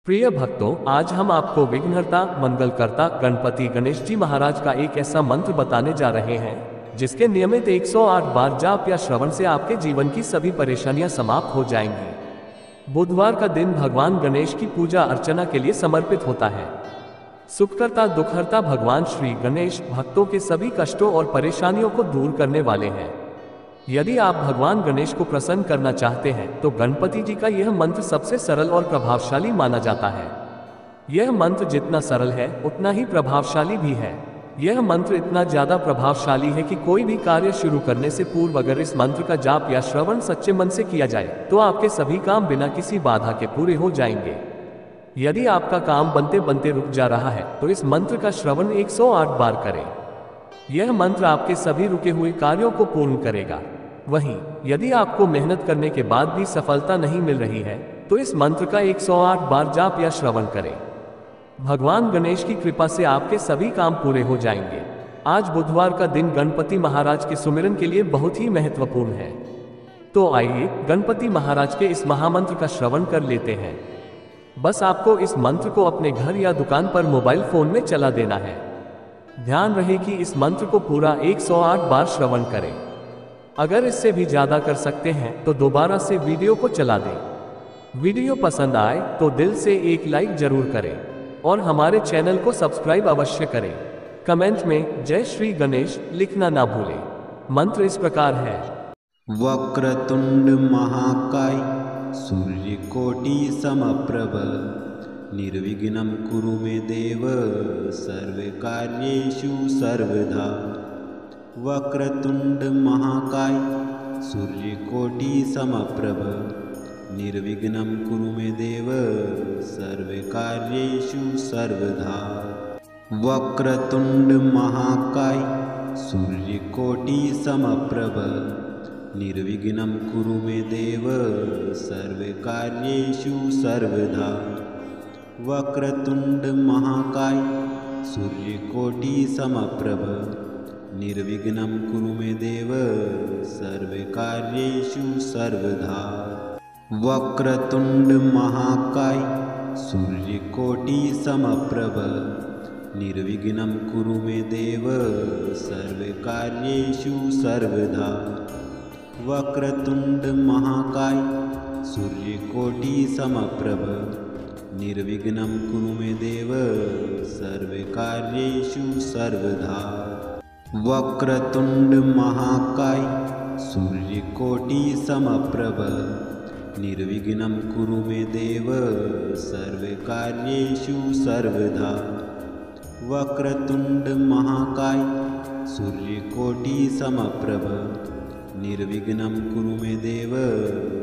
प्रिय भक्तों, आज हम आपको विघ्नहर्ता मंगलकर्ता गणपति गणेश जी महाराज का एक ऐसा मंत्र बताने जा रहे हैं जिसके नियमित 108 बार जाप या श्रवण से आपके जीवन की सभी परेशानियां समाप्त हो जाएंगी। बुधवार का दिन भगवान गणेश की पूजा अर्चना के लिए समर्पित होता है। सुखकर्ता दुखहर्ता भगवान श्री गणेश भक्तों के सभी कष्टों और परेशानियों को दूर करने वाले हैं। यदि आप भगवान गणेश को प्रसन्न करना चाहते हैं तो गणपति जी का यह मंत्र सबसे सरल और प्रभावशाली माना जाता है। यह मंत्र जितना सरल है उतना ही प्रभावशाली भी है। यह मंत्र इतना ज्यादा प्रभावशाली है कि कोई भी कार्य शुरू करने से पूर्व अगर इस मंत्र का जाप या श्रवण सच्चे मन से किया जाए तो आपके सभी काम बिना किसी बाधा के पूरे हो जाएंगे। यदि आपका काम बनते बनते रुक जा रहा है तो इस मंत्र का श्रवण 108 बार करें। यह मंत्र आपके सभी रुके हुए कार्यों को पूर्ण करेगा। वहीं यदि आपको मेहनत करने के बाद भी सफलता नहीं मिल रही है तो इस मंत्र का 108 बार जाप या श्रवण करें। भगवान गणेश की कृपा से आपके सभी काम पूरे हो जाएंगे। आज बुधवार का दिन गणपति महाराज के सुमिरन के लिए बहुत ही महत्वपूर्ण है। तो आइए गणपति महाराज के इस महामंत्र का श्रवण कर लेते हैं। बस आपको इस मंत्र को अपने घर या दुकान पर मोबाइल फोन में चला देना है। ध्यान रहे कि इस मंत्र को पूरा 108 बार श्रवण करें। अगर इससे भी ज्यादा कर सकते हैं तो दोबारा से वीडियो को चला दें। वीडियो पसंद आए तो दिल से एक लाइक जरूर करें और हमारे चैनल को सब्सक्राइब अवश्य करें। कमेंट में जय श्री गणेश लिखना ना भूलें। मंत्र इस प्रकार है। वक्रतुंड महाकाय सूर्यकोटि समप्रभ निर्विघ्नं कुरु मे देव सर्वकार्येषु सर्वदा। वक्रतुंड महाकाय सूर्यकोटि समप्रभ निर्विघ्नं कुरु मे देव सर्वकार्येषु सर्वदा। वक्रतुंड महाकाय सूर्यकोटि समप्रभ निर्विघ्नं कुरु मे देव सर्वकार्येषु सर्वदा। वक्रतुंड महाकाय सूर्यकोटि समप्रभ निर्विघ्नं कुरु मे देव सर्वकार्येषु सर्वदा। वक्रतुंड महाकाय सूर्यकोटि समप्रभ निर्विघ्नं कुरु मे देव सर्वकार्येषु सर्वदा। वक्रतुंड महाकाय सूर्यकोटि समप्रभ निर्विघ्नं कुरु मे देव सर्वकार्येषु सर्वदा। वक्रतुंड महाकाय सूर्यकोटि समप्रभ निर्विघ्नं कुरु मे देव सर्वकार्येषु सर्वदा। वक्रतुंड महाकाय सूर्यकोटि समप्रभ निर्विघ्नं कुरु मे देव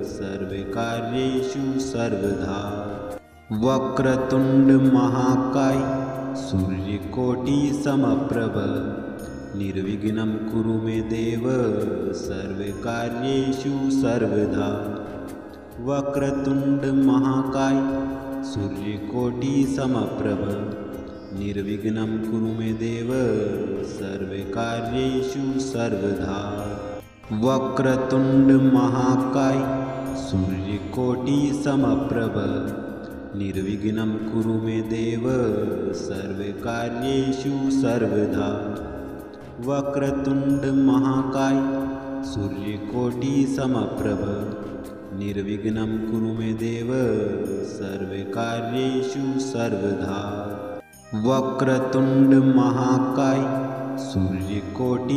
सर्वकार्येषु सर्वदा। वक्रतुंड महाकाय सूर्यकोटि समप्रभ निर्विघ्नं कुरु मे देव सर्वकार्येषु सर्वदा। वक्रतुंड महाकाय सूर्यकोटि समप्रभ निर्विघ्नं कुरु मे देव सर्वकार्येषु सर्वदा। वक्रतुंड महाकाय सूर्यकोटि समप्रभ निर्विघ्नं कुरु मे देव सर्वकार्येषु सर्वदा। वक्रतुंड महाकाय सूर्यकोटि समप्रभ निर्विघ्नं कुरु मे देव सर्वकार्येषु सर्वदा। वक्रतुंड महाकाय सूर्यकोटि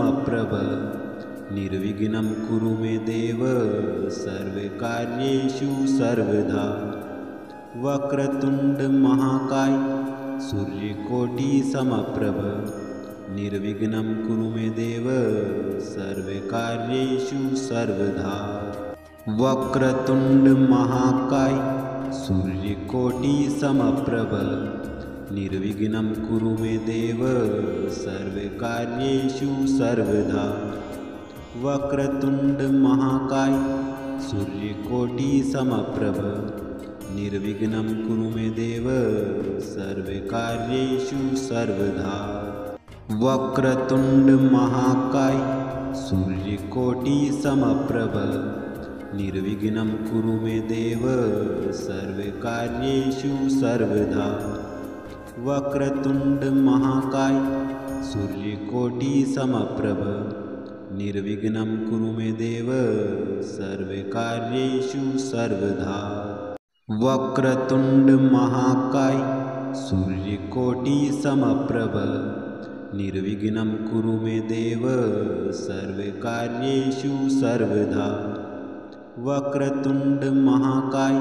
समप्रभ निर्विघ्नं कुरु मे देव सर्वकार्येषु सर्वदा। वक्रतुंड महाकाय सूर्यकोटि समप्रभ निर्विघ्नं कुरु मे देव सर्वकार्येषु सर्वदा। वक्रतुंड महाकाय सूर्यकोटि समप्रभ निर्विघ्नं कुरु मे देव सर्वकार्येषु सर्वदा। वक्रतुंड महाकाय सूर्यकोटि समप्रभ निर्विघ्नं कुरु मे देव सर्वकार्येषु सर्वदा। वक्रतुंड महाकाय सूर्यकोटि समप्रभ निर्विघ्नं कुरु मे देव सर्वकार्येषु सर्वदा। वक्रतुण्ड महाकाय सूर्यकोटिसमप्रभ निर्विघ्नं कुरु मे देव सर्वकार्येषु सर्वदा। वक्रतुण्ड महाकाय सूर्यकोटिसमप्रभ निर्विघ्नं कुरु मे देव सर्वकार्येषु सर्वदा। वक्रतुण्ड महाकाय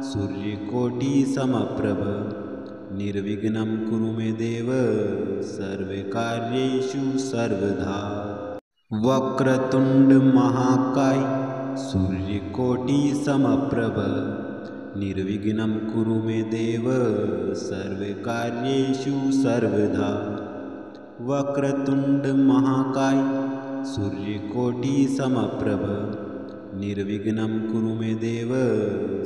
सूर्यकोटिसमप्रभ निर्विघ्नं कुरु मे देव सर्वकार्येषु सर्वदा। वक्रतुण्ड महाकाय सूर्यकोटिसमप्रभ निर्विघ्नं कुरु मे देव सर्वकार्येषु सर्वदा। वक्रतुण्ड महाकाय सूर्यकोटिसमप्रभ निर्विघ्नं कुरु मे देव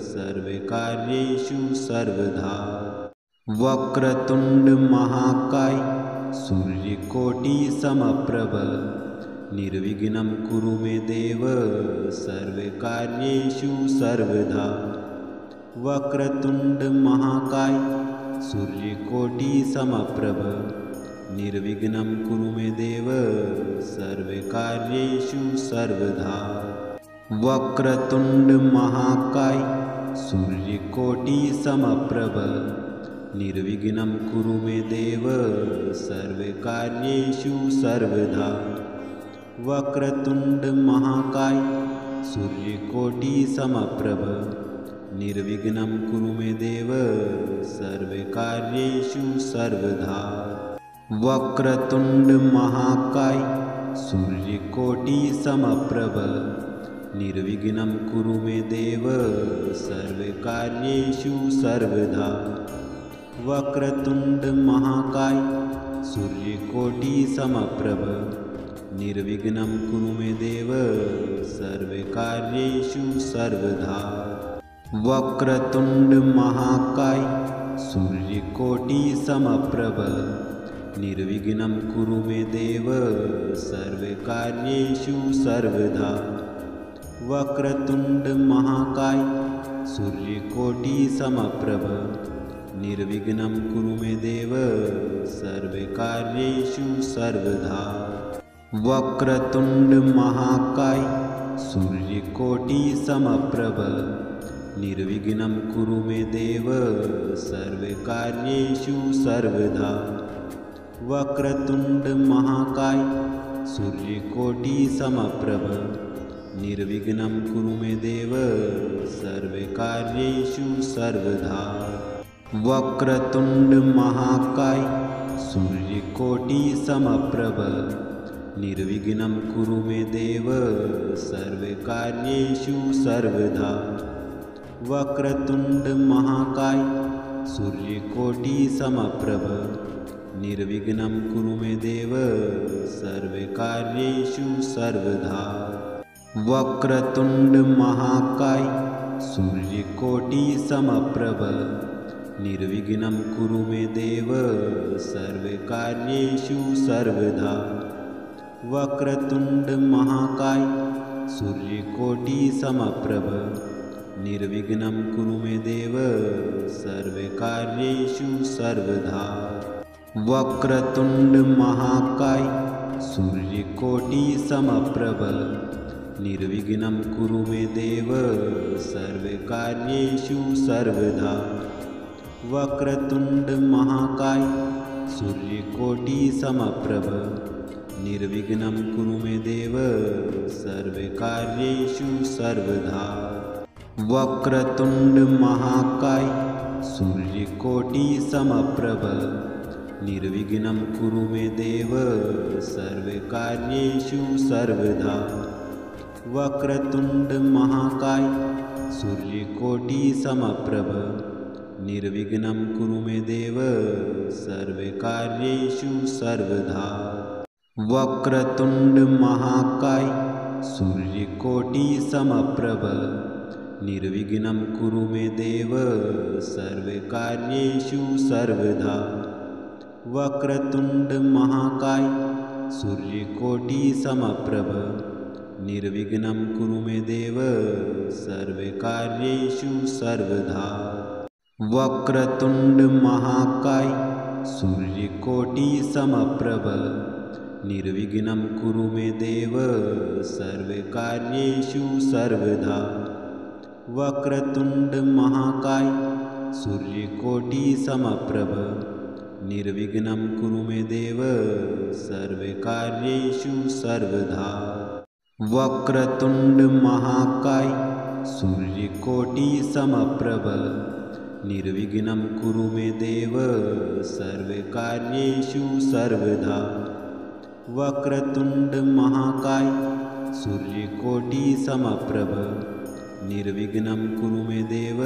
सर्वकार्येषु सर्वदा। वक्रतुण्ड महाकाय सूर्यकोटिसमप्रभ निर्विघ्नं कुरु मे देव सर्वकार्येषु सर्वदा। वक्रतुण्ड महाकाय सूर्यकोटिसमप्रभ निर्विघ्नं कुरु मे देव सर्वकार्येषु सर्वदा। वक्रतुण्ड महाकाय सूर्यकोटिसमप्रभ निर्विघ्नं कुरु मे देव सर्वकार्येषु सर्वदा। वक्रतुण्ड महाकाय सूर्यकोटिसमप्रभ निर्विघ्नं कुरु मे देव सर्वकार्येषु सर्वदा। वक्रतुण्ड महाकाय सूर्यकोटिसमप्रभ निर्विघ्नं कुरु मे देव सर्वकार्येषु सर्वदा। वक्रतुण्ड महाकाय सूर्यकोटिसमप्रभ निर्विघ्नं कुरु मे देव सर्वकार्येषु सर्वदा। वक्रतुण्ड महाकाय सूर्यकोटिसमप्रभ निर्विघ्नं कुरु मे देव सर्वकार्येषु सर्वदा। वक्रतुण्ड महाकाय सूर्यकोटिसमप्रभ निर्विघ्नं कुरु मे देव सर्वकार्येषु सर्वदा। वक्रतुण्ड महाकाय सूर्यकोटिसमप्रभ निर्विघ्नं कुरु मे देव सर्वकार्येषु सर्वदा। वक्रतुण्ड महाकाय सूर्यकोटिसमप्रभ निर्विघ्नं कुरु मे देव सर्वकार्येषु सर्वदा। वक्रतुण्ड महाकाय सूर्यकोटिसमप्रभ निर्विघ्नं कुरु मे देव सर्वकार्येषु सर्वदा। वक्रतुण्ड महाकाय सूर्यकोटिसमप्रभ निर्विघ्नं कुरु मे देव सर्वकार्येषु सर्वदा। वक्रतुण्ड महाकाय सूर्यकोटिसमप्रभ निर्विघ्नं कुरु मे देव सर्वकार्येषु सर्वदा। वक्रतुण्ड महाकाय सूर्यकोटिसमप्रभ निर्विघ्नं कुरु मे देव सर्वकार्येषु सर्वदा। वक्रतुण्ड महाकाय सूर्यकोटिसमप्रभ निर्विघ्नं कुरु मे देव सर्वकार्येषु सर्वदा। वक्रतुण्ड महाकाय सूर्यकोटिसमप्रभ निर्विघ्नं कुरु मे देव सर्वकार्येषु सर्वदा। वक्रतुण्ड महाकाय सूर्यकोटिसमप्रभ निर्विघ्नं कुरु मे देव सर्वकार्येषु सर्वदा। वक्रतुण्ड महाकाय सूर्यकोटिसमप्रभ निर्विघ्नं कुरु मे देव सर्वकार्येषु सर्वदा। वक्रतुण्ड महाकाय सूर्यकोटिसमप्रभ निर्विघ्नं कुरु मे देव सर्वकार्येषु सर्वदा। वक्रतुण्ड महाकाय सूर्यकोटिसमप्रभ निर्विघ्नं कुरु मे देव सर्वकार्येषु सर्वदा। वक्रतुण्ड महाकाय सूर्यकोटिसमप्रभ निर्विघ्नं कुरु मे देव सर्वकार्येषु सर्वदा। वक्रतुण्ड महाकाय सूर्यकोटिसमप्रभ निर्विघ्नं कुरु मे देव सर्वकार्येषु सर्वदा। वक्रतुण्ड महाकाय सूर्यकोटिसमप्रभ निर्विघ्नं कुरु मे देव सर्वकार्येषु सर्वदा। वक्रतुण्ड महाकाय सूर्यकोटिसमप्रभ निर्विघ्नं कुरु मे देव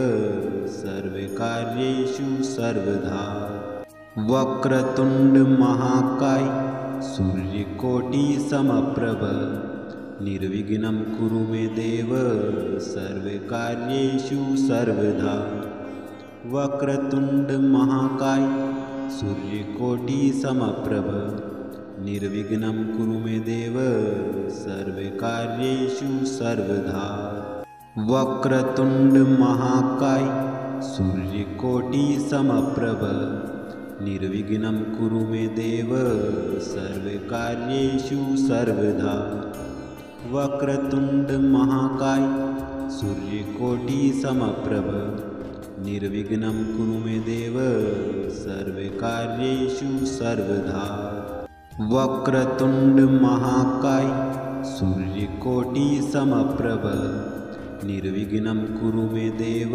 सर्वकार्येषु सर्वदा। वक्रतुण्ड महाकाय सूर्यकोटिसमप्रभ निर्विघ्नं कुरु मे देव सर्वकार्येषु सर्वदा। वक्रतुण्ड महाकाय सूर्यकोटिसमप्रभ निर्विघ्नं कुरु मे देव सर्वकार्येषु सर्वदा। वक्रतुण्ड महाकाय सूर्यकोटिसमप्रभ निर्विघ्नं कुरु मे देव सर्वकार्येषु सर्वदा। वक्रतुण्ड महाकाय सूर्यकोटिसमप्रभ निर्विघ्नं कुरु मे देव सर्वकार्येषु सर्वदा। वक्रतुण्ड महाकाय सूर्यकोटिसमप्रभ निर्विघ्नं कुरु मे देव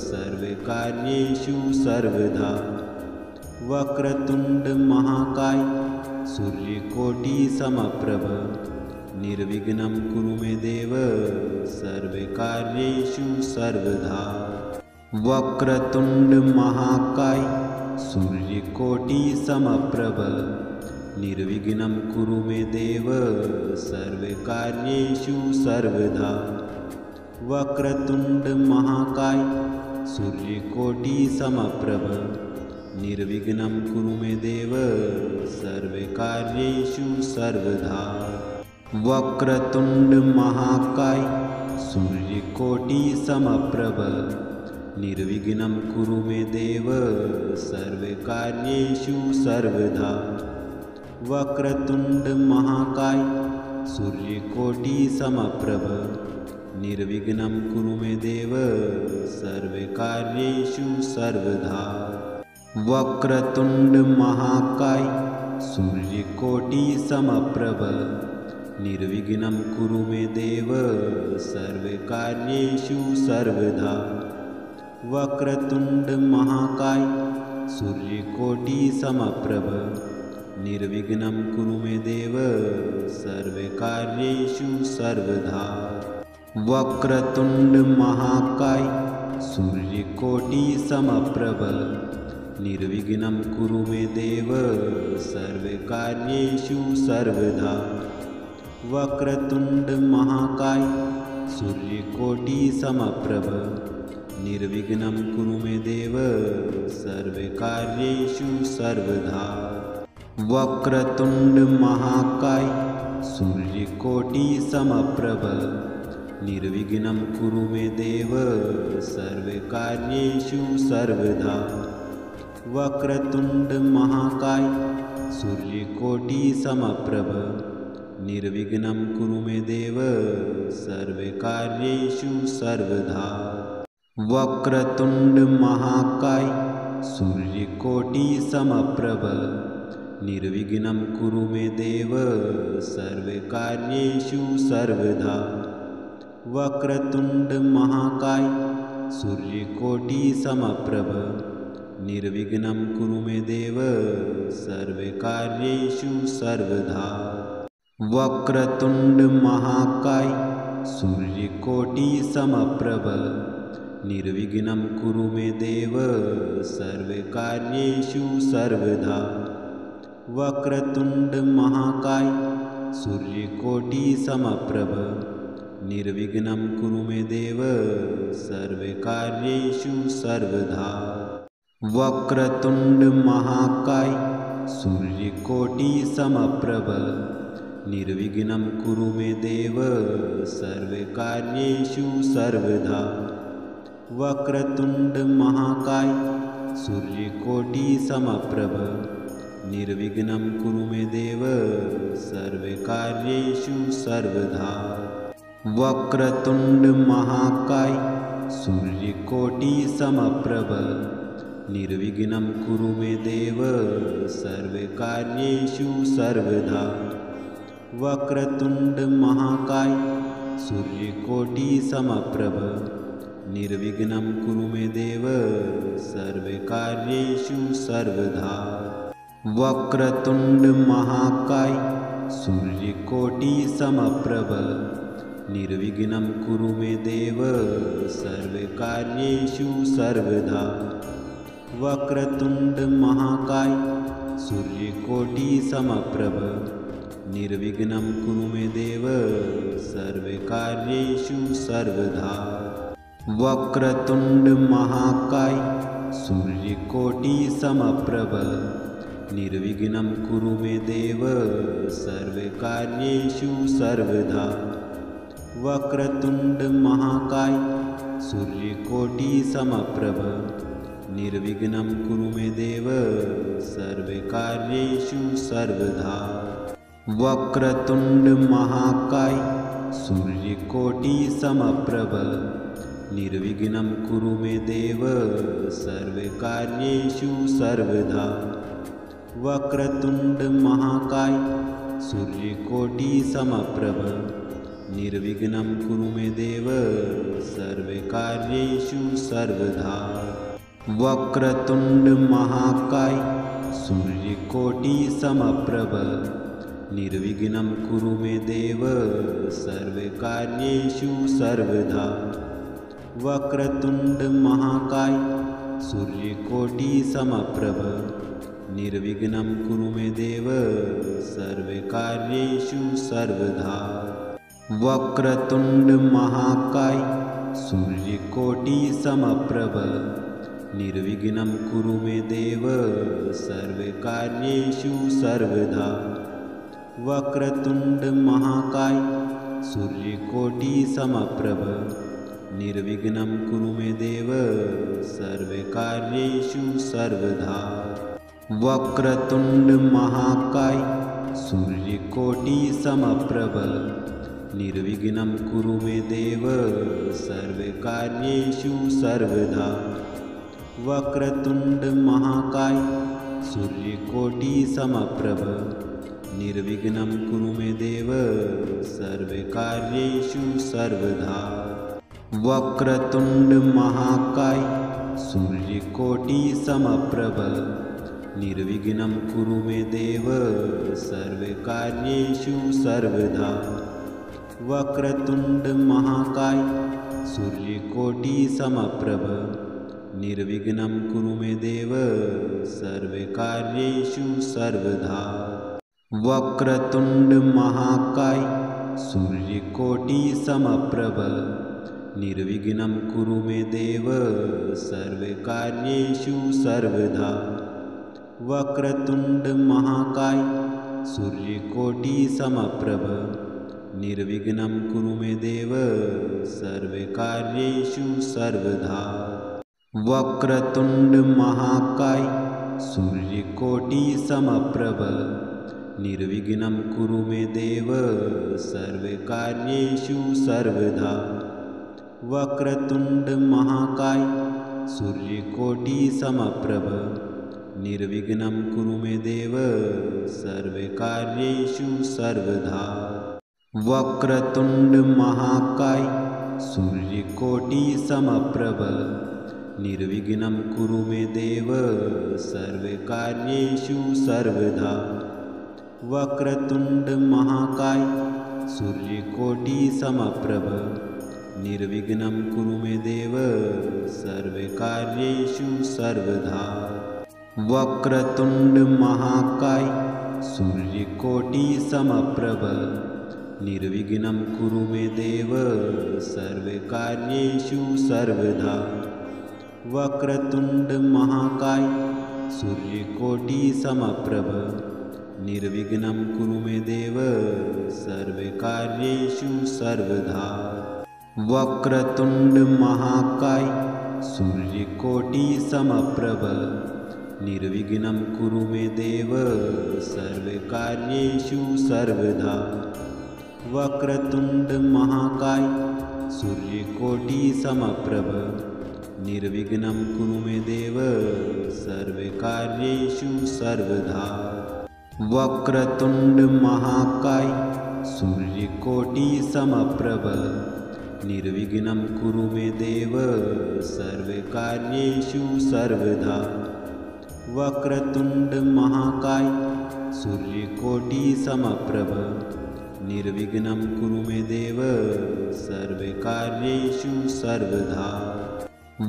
सर्वकार्येषु सर्वदा। वक्रतुण्ड महाकाय सूर्यकोटिसमप्रभ निर्विघ्नं कुरु मे देव सर्वकार्येषु सर्वदा। वक्रतुण्ड महाकाय सूर्यकोटिसमप्रभ निर्विघ्नं कुरु मे देव सर्वकार्येषु सर्वदा। वक्रतुण्ड महाकाय सूर्यकोटिसमप्रभ निर्विघ्नं कुरु मे देव सर्वकार्येषु सर्वदा। वक्रतुण्ड महाकाय सूर्यकोटिसमप्रभ निर्विघ्नं कुरु मे देव सर्वकार्येषु सर्वदा। वक्रतुण्ड महाकाय सूर्यकोटिसमप्रभ निर्विघ्नं कुरु मे देव सर्वकार्येषु सर्वदा। वक्रतुण्ड महाकाय सूर्यकोटिसमप्रभ निर्विघ्नं कुरु मे देव सर्वकार्येषु सर्वदा। वक्रतुण्ड महाकाय सूर्यकोटिसमप्रभ निर्विघ्नं कुरु मे देव सर्वकार्येषु सर्वदा। वक्रतुण्ड महाकाय सूर्यकोटिसमप्रभ निर्विघ्नं कुरु मे देव सर्वकार्येषु सर्वदा। वक्रतुण्ड महाकाय सूर्यकोटिसमप्रभ निर्विघ्नं कुरु मे देव सर्वकार्येषु सर्वदा। वक्रतुण्ड महाकाय सूर्यकोटिसमप्रभ निर्विघ्नं कुरु मे देव सर्वकार्येषु सर्वदा। वक्रतुण्ड महाकाय सूर्यकोटिसमप्रभ निर्विघ्नं कुरु मे देव सर्वकार्येषु सर्वदा। वक्रतुण्ड महाकाय सूर्यकोटिसमप्रभ निर्विघ्नं कुरु मे देव सर्वकार्येषु सर्वदा। वक्रतुण्ड महाकाय सूर्यकोटिसमप्रभ निर्विघ्नं कुरु मे देव सर्वकार्येषु सर्वदा। वक्रतुण्ड महाकाय सूर्यकोटिसमप्रभ निर्विघ्नं कुरु मे देव सर्वकार्येषु सर्वदा। वक्रतुण्ड महाकाय सूर्यकोटिसमप्रभ निर्विघ्नं कुरु मे देव सर्वकार्येषु सर्वदा। वक्रतुण्ड महाकाय सूर्यकोटिसमप्रभ निर्विघ्नं कुरु मे देव सर्वकार्येषु सर्वदा। वक्रतुण्ड महाकाय सूर्यकोटिसमप्रभ निर्विघ्नं कुरु मे देव सर्वकार्येषु सर्वदा। वक्रतुण्ड महाकाय सूर्यकोटिसमप्रभ निर्विघ्नं कुरु मे देव सर्वकार्येषु सर्वदा। वक्रतुण्ड महाकाय सूर्यकोटिसमप्रभ निर्विघ्नं कुरु मे देव सर्वकार्येषु सर्वदा। वक्रतुण्ड महाकाय सूर्यकोटिसमप्रभ निर्विघ्नं कुरु मे देव सर्वकार्येषु सर्वदा। वक्रतुण्ड महाकाय सूर्यकोटिसमप्रभ निर्विघ्नं कुरु मे देव सर्वकार्येषु सर्वदा। वक्रतुण्ड महाकाय सूर्यकोटिसमप्रभ निर्विघ्नं कुरु मे देव सर्वकार्येषु सर्वदा। वक्रतुण्ड महाकाय सूर्यकोटिसमप्रभ निर्विघ्नं कुरु मे देव सर्वकार्येषु सर्वदा। वक्रतुण्ड महाकाय सूर्यकोटिसमप्रभ निर्विघ्नं कुरु मे देव सर्वकार्येषु सर्वदा। वक्रतुण्ड महाकाय सूर्यकोटिसमप्रभ निर्विघ्नं कुरु मे देव सर्वकार्येषु सर्वदा। वक्रतुण्ड महाकाय सूर्यकोटिसमप्रभ निर्विघ्नं कुरु मे देव सर्वकार्येषु सर्वदा। वक्रतुण्ड महाकाय सूर्यकोटिसमप्रभ निर्विघ्नं कुरु मे देव सर्वकार्येषु सर्वदा। वक्रतुण्ड महाकाय सूर्यकोटिसमप्रभ निर्विघ्नं कुरु मे देव सर्वकार्येषु सर्वदा। वक्रतुण्ड महाकाय सूर्यकोटिसमप्रभ निर्विघ्नं कुरु मे देव सर्वकार्येषु सर्वदा। वक्रतुण्ड महाकाय सूर्यकोटिसमप्रभ निर्विघ्नं कुरु मे देव सर्वकार्येषु सर्वदा। वक्रतुण्ड महाकाय सूर्यकोटिसमप्रभ निर्विघ्नं कुरु मे देव सर्वकार्येषु सर्वदा। वक्रतुण्ड महाकाय सूर्यकोटिसमप्रभ निर्विघ्नं कुरु मे देव सर्वकार्येषु सर्वदा। वक्रतुण्ड महाकाय सूर्यकोटिसमप्रभ निर्विघ्नं कुरु मे देव सर्वकार्येषु सर्वदा। वक्रतुण्ड महाकाय सूर्यकोटिसमप्रभ निर्विघ्नं कुरु मे देव सर्वकार्येषु सर्वदा। वक्रतुण्ड महाकाय सूर्यकोटिसमप्रभ निर्विघ्नं कुरु मे देव सर्वकार्येषु सर्वदा। वक्रतुण्ड महाकाय सूर्यकोटिसमप्रभ निर्विघ्नं कुरु मे देव सर्वकार्येषु सर्वदा। वक्रतुण्ड महाकाय सूर्यकोटिसमप्रभ निर्विघ्नं कुरु मे देव सर्वकार्येषु सर्वदा। वक्रतुण्ड महाकाय सूर्यकोटिसमप्रभ निर्विघ्नं कुरु मे देव सर्वकार्येषु सर्वदा। वक्रतुण्ड महाकाय सूर्यकोटिसमप्रभ निर्विघ्नं कुरु मे देव सर्वकार्येषु सर्वदा। वक्रतुण्ड महाकाय सूर्यकोटिसमप्रभ निर्विघ्नं कुरु मे देव सर्वकार्येषु सर्वदा। वक्रतुण्ड महाकाय सूर्यकोटिसमप्रभ निर्विघ्नं कुरु मे देव सर्वकार्येषु सर्वदा। वक्रतुण्ड महाकाय सूर्यकोटिसमप्रभ निर्विघ्नं कुरु मे देव सर्वकार्येषु सर्वदा। वक्रतुण्ड महाकाय सूर्यकोटिसमप्रभ निर्विघ्नं कुरु मे देव सर्वकार्येषु सर्वदा। वक्रतुण्ड महाकाय सूर्यकोटिसमप्रभ निर्विघ्नं कुरु मे देव सर्वकार्येषु सर्वदा। वक्रतुण्ड महाकाय सूर्यकोटिसमप्रभ निर्विघ्नं कुरु मे देव सर्वकार्येषु सर्वदा।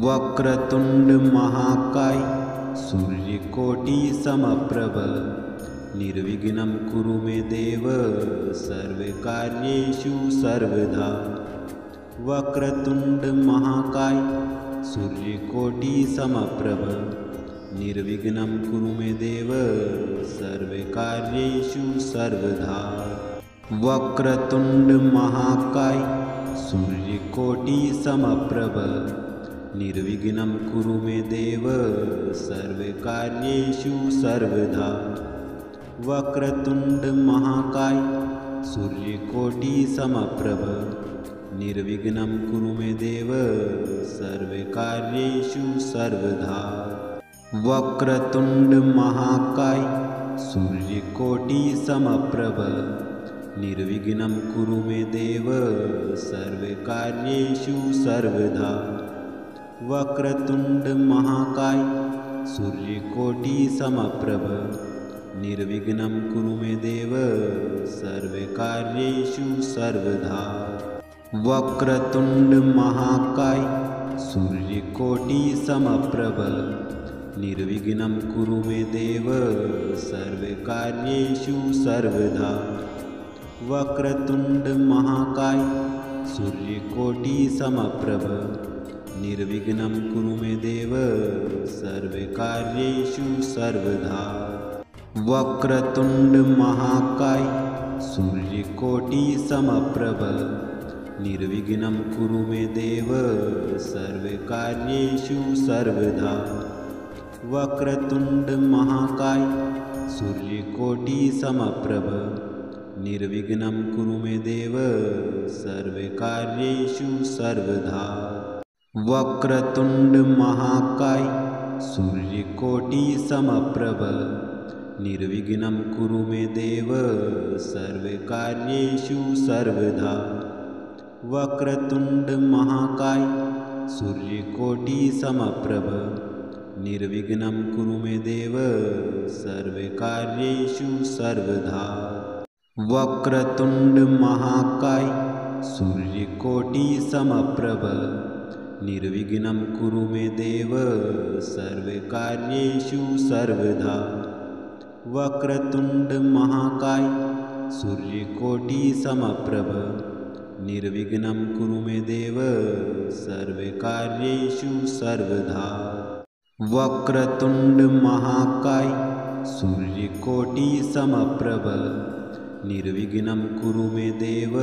वक्रतुण्ड महाकाय सूर्यकोटिसमप्रभ निर्विघ्नं कुरु मे देव सर्वकार्येषु सर्वदा। वक्रतुण्ड महाकाय सूर्यकोटिसमप्रभ निर्विघ्नं कुरु मे देव सर्वकार्येषु सर्वदा। वक्रतुण्ड महाकाय सूर्यकोटिसमप्रभ निर्विघ्नं कुरु मे देव सर्वकार्येषु सर्वदा। वक्रतुण्ड महाकाय सूर्यकोटिसमप्रभ निर्विघ्नं कुरु मे देव सर्वकार्येषु सर्वदा। वक्रतुण्ड महाकाय सूर्यकोटिसमप्रभ निर्विघ्नं कुरु मे देव सर्वकार्येषु सर्वदा। वक्रतुण्ड महाकाय सूर्यकोटिसमप्रभ निर्विघ्नं कुरु मे देव सर्वकार्येषु सर्वदा। वक्रतुण्ड महाकाय सूर्यकोटिसमप्रभ निर्विघ्नं कुरु मे देव सर्वकार्येषु सर्वदा। वक्रतुण्ड महाकाय सूर्यकोटिसमप्रभ निर्विघ्नं कुरु मे देव सर्वकार्येषु सर्वदा। वक्रतुण्ड महाकाय सूर्यकोटिसमप्रभ निर्विघ्नं कुरु मे देव सर्वकार्येषु सर्वदा। वक्रतुण्ड महाकाय सूर्यकोटिसमप्रभ निर्विघ्नं कुरु मे देव सर्वकार्येषु सर्वदा। वक्रतुण्ड महाकाय सूर्यकोटिसमप्रभ निर्विघ्नं कुरु मे देव सर्वकार्येषु सर्वदा। वक्रतुण्ड महाकाय सूर्यकोटिसमप्रभ निर्विघ्नं कुरु मे देव सर्वकार्येषु सर्वदा। वक्रतुण्ड महाकाय सूर्यकोटिसमप्रभ निर्विघ्नं कुरु मे देव सर्वकार्येषु सर्वदा। वक्रतुण्ड महाकाय सूर्यकोटिसमप्रभ निर्विघ्नं कुरु मे देव सर्वकार्येषु सर्वदा। वक्रतुण्ड महाकाय सूर्यकोटिसमप्रभ निर्विघ्नं कुरु मे देव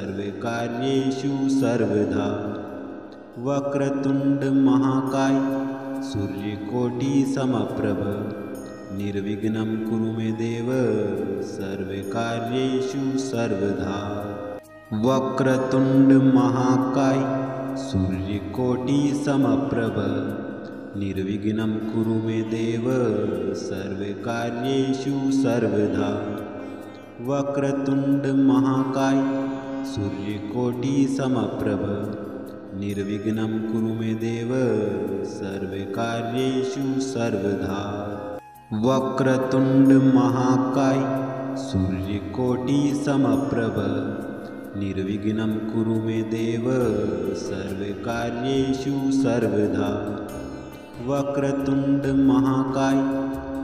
सर्वकार्येषु सर्वदा। वक्रतुण्ड महाकाय सूर्यकोटिसमप्रभ निर्विघ्नं कुरु मे देव सर्वकार्येषु सर्वदा। वक्रतुण्ड महाकाय सूर्यकोटिसमप्रभ निर्विघ्नं कुरु मे देव सर्वकार्येषु सर्वदा। वक्रतुण्ड महाकाय सूर्यकोटिसमप्रभ निर्विघ्नं कुरु मे देव सर्वकार्येषु सर्वदा। वक्रतुण्ड महाकाय सूर्यकोटिसमप्रभ निर्विघ्नं कुरु मे देव सर्वकार्येषु सर्वदा। वक्रतुण्ड महाकाय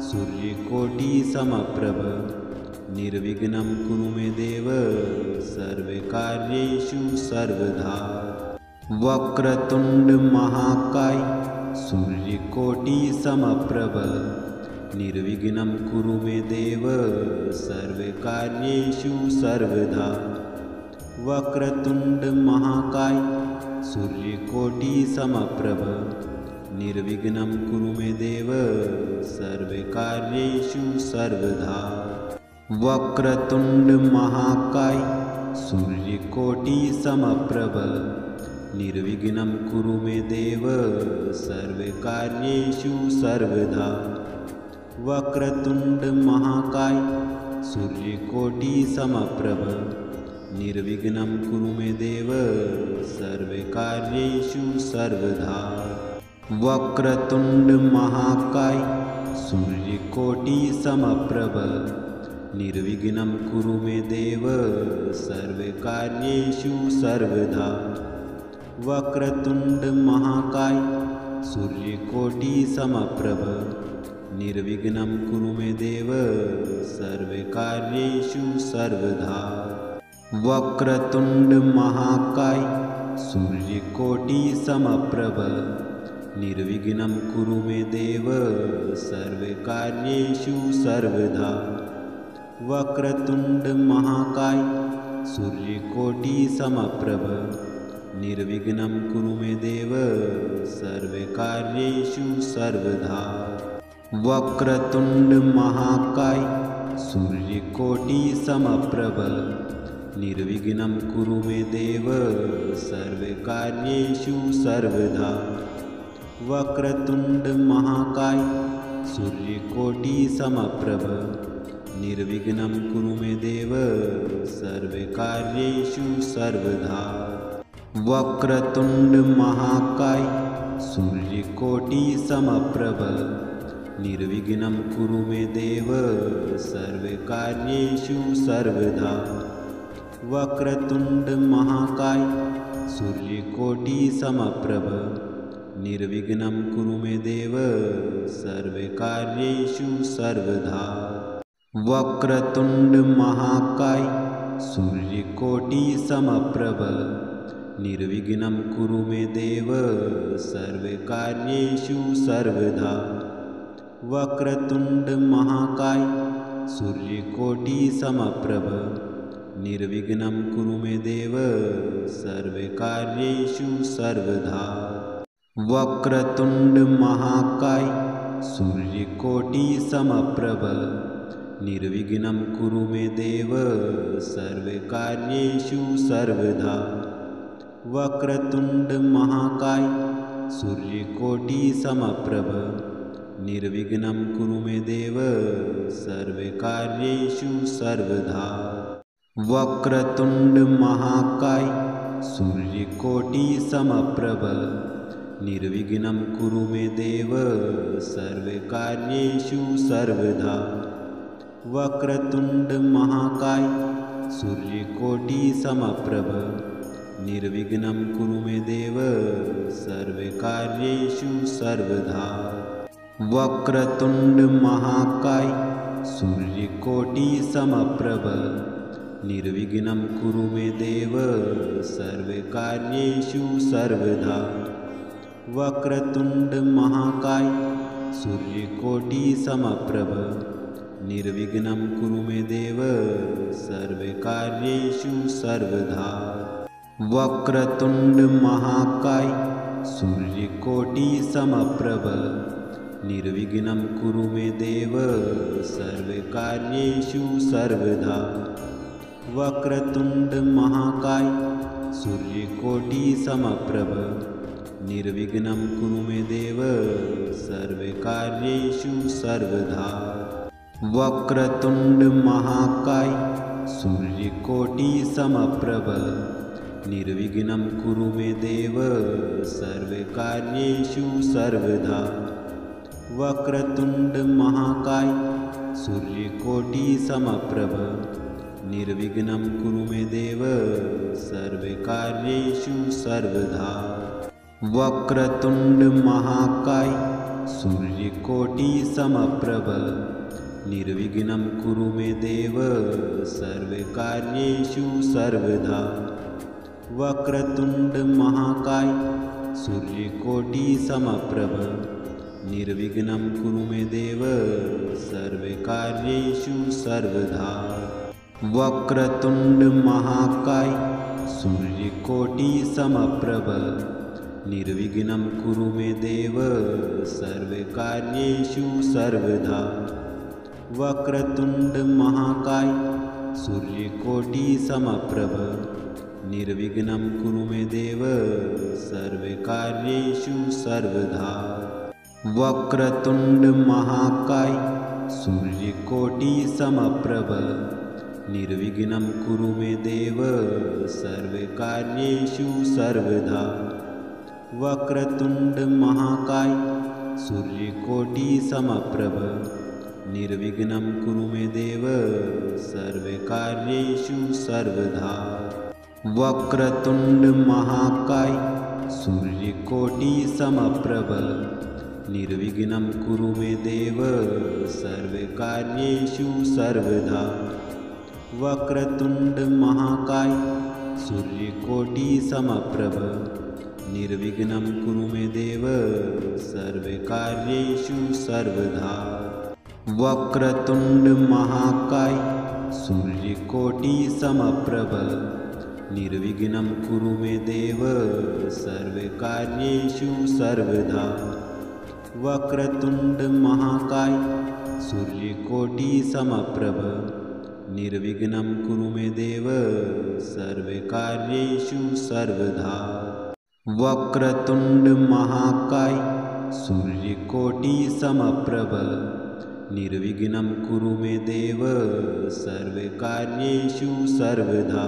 सूर्यकोटिसमप्रभ निर्विघ्नं कुरु मे देव सर्वकार्येषु सर्वदा। वक्रतुण्ड महाकाय सूर्यकोटिसमप्रभ निर्विघ्नं कुरु मे देव सर्वकार्येषु सर्वदा। वक्रतुण्ड महाकाय सूर्यकोटिसमप्रभ निर्विघ्नं कुरु मे देव सर्वकार्येषु सर्वदा। वक्रतुण्ड महाकाय सूर्यकोटिसमप्रभ निर्विघ्नं कुरु मे देव सर्वकार्येषु सर्वदा। वक्रतुण्ड महाकाय सूर्यकोटिसमप्रभ निर्विघ्नं कुरु मे देव सर्वकार्येषु सर्वदा। वक्रतुण्ड महाकाय सूर्यकोटिसमप्रभ निर्विघ्नं कुरु मे देव सर्वकार्येषु सर्वदा। वक्रतुण्ड महाकाय सूर्यकोटिसमप्रभ निर्विघ्नं कुरु मे देव सर्वकार्येषु सर्वदा। वक्रतुण्ड महाकाय सूर्यकोटिसमप्रभ निर्विघ्नं कुरु मे देव सर्वकार्येषु सर्वदा। वक्रतुण्ड महाकाय सूर्यकोटिसमप्रभ निर्विघ्नं कुरु मे देव सर्वकार्येषु सर्वदा। वक्रतुण्ड महाकाय सूर्यकोटिसमप्रभ निर्विघ्नं कुरु मे देव सर्वकार्येषु सर्वदा। वक्रतुण्ड महाकाय सूर्यकोटिसमप्रभ निर्विघ्नं कुरु मे देव सर्वकार्येषु सर्वदा। वक्रतुण्ड महाकाय सूर्यकोटिसमप्रभ निर्विघ्नं कुरु मे देव सर्वकार्येषु सर्वदा। वक्रतुण्ड महाकाय सूर्यकोटिसमप्रभ निर्विघ्नं कुरु मे देव सर्वकार्येषु सर्वदा। वक्रतुण्ड महाकाय सूर्यकोटिसमप्रभ निर्विघ्नं कुरु मे देव सर्वकार्येषु सर्वदा। वक्रतुण्ड महाकाय सूर्यकोटिसमप्रभ निर्विघ्नं कुरु मे देव सर्वकार्येषु सर्वदा। वक्रतुण्ड महाकाय सूर्यकोटिसमप्रभ निर्विघ्नं कुरु मे देव सर्वकार्येषु सर्वदा। वक्रतुण्ड महाकाय सूर्यकोटिसमप्रभ निर्विघ्नं कुरु मे देव सर्वकार्येषु सर्वदा। वक्रतुण्ड महाकाय सूर्यकोटिसमप्रभ निर्विघ्नं कुरु मे देव सर्वकार्येषु सर्वदा। वक्रतुण्ड महाकाय सूर्यकोटिसमप्रभ निर्विघ्नं कुरु मे देव सर्वकार्येषु सर्वदा। वक्रतुण्ड महाकाय सूर्यकोटिसमप्रभ निर्विघ्नं कुरु मे देव सर्वकार्येषु सर्वदा। वक्रतुण्ड महाकाय सूर्यकोटिसमप्रभ निर्विघ्नं कुरु मे देव सर्वकार्येषु सर्वदा। वक्रतुण्ड महाकाय सूर्यकोटिसमप्रभ निर्विघ्नं कुरु मे देव सर्वकार्येषु सर्वदा। वक्रतुण्ड महाकाय सूर्यकोटिसमप्रभ निर्विघ्नं कुरु मे देव सर्वकार्येषु सर्वदा। वक्रतुण्ड महाकाय सूर्यकोटिसमप्रभ निर्विघ्नं कुरु मे देव सर्वकार्येषु सर्वदा। वक्रतुण्ड महाकाय सूर्यकोटिसमप्रभ निर्विघ्नं कुरु मे देव सर्वकार्येषु सर्वदा। वक्रतुण्ड महाकाय सूर्यकोटिसमप्रभ निर्विघ्नं कुरु मे देव सर्वकार्येषु सर्वदा। वक्रतुण्ड महाकाय सूर्यकोटिसमप्रभ निर्विघ्नं कुरु मे देव सर्वकार्येषु सर्वदा। वक्रतुण्ड महाकाय सूर्यकोटिसमप्रभ निर्विघ्नं कुरु मे देव सर्वकार्येषु सर्वदा। वक्रतुण्ड महाकाय सूर्यकोटिसमप्रभ निर्विघ्नं कुरु मे देव सर्वकार्येषु सर्वदा। वक्रतुण्ड महाकाय सूर्यकोटिसमप्रभ निर्विघ्नं कुरु मे देव सर्वकार्येषु सर्वदा। वक्रतुण्ड महाकाय सूर्यकोटिसमप्रभ निर्विघ्नं कुरु मे देव सर्वकार्येषु सर्वदा। वक्रतुण्ड महाकाय सूर्यकोटिसमप्रभ निर्विघ्नं कुरु मे देव सर्वकार्येषु सर्वदा। वक्रतुण्ड महाकाय सूर्यकोटिसमप्रभ निर्विघ्नं कुरु मे देव सर्वकार्येषु सर्वदा। वक्रतुण्ड महाकाय सूर्यकोटिसमप्रभ निर्विघ्नं कुरु मे देव सर्वकार्येषु सर्वदा। वक्रतुण्ड महाकाय सूर्यकोटिसमप्रभ निर्विघ्नं कुरु मे देव सर्वकार्येषु सर्वदा। वक्रतुण्ड महाकाय सूर्यकोटिसमप्रभ निर्विघ्नं कुरु मे देव सर्वकार्येषु सर्वदा।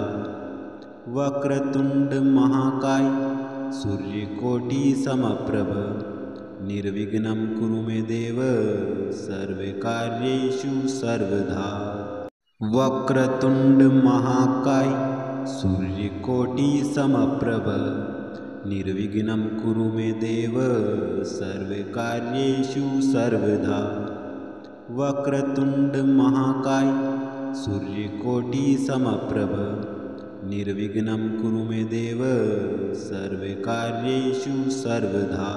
वक्रतुण्ड महाकाय सूर्यकोटिसमप्रभ निर्विघ्नं कुरु मे देव सर्वकार्येषु सर्वदा। वक्रतुण्ड महाकाय सूर्यकोटिसमप्रभ निर्विघ्नं कुरु मे देव सर्वकार्येषु सर्वदा। वक्रतुण्ड महाकाय सूर्यकोटिसमप्रभ निर्विघ्नं कुरु मे देव सर्वकार्येषु सर्वदा।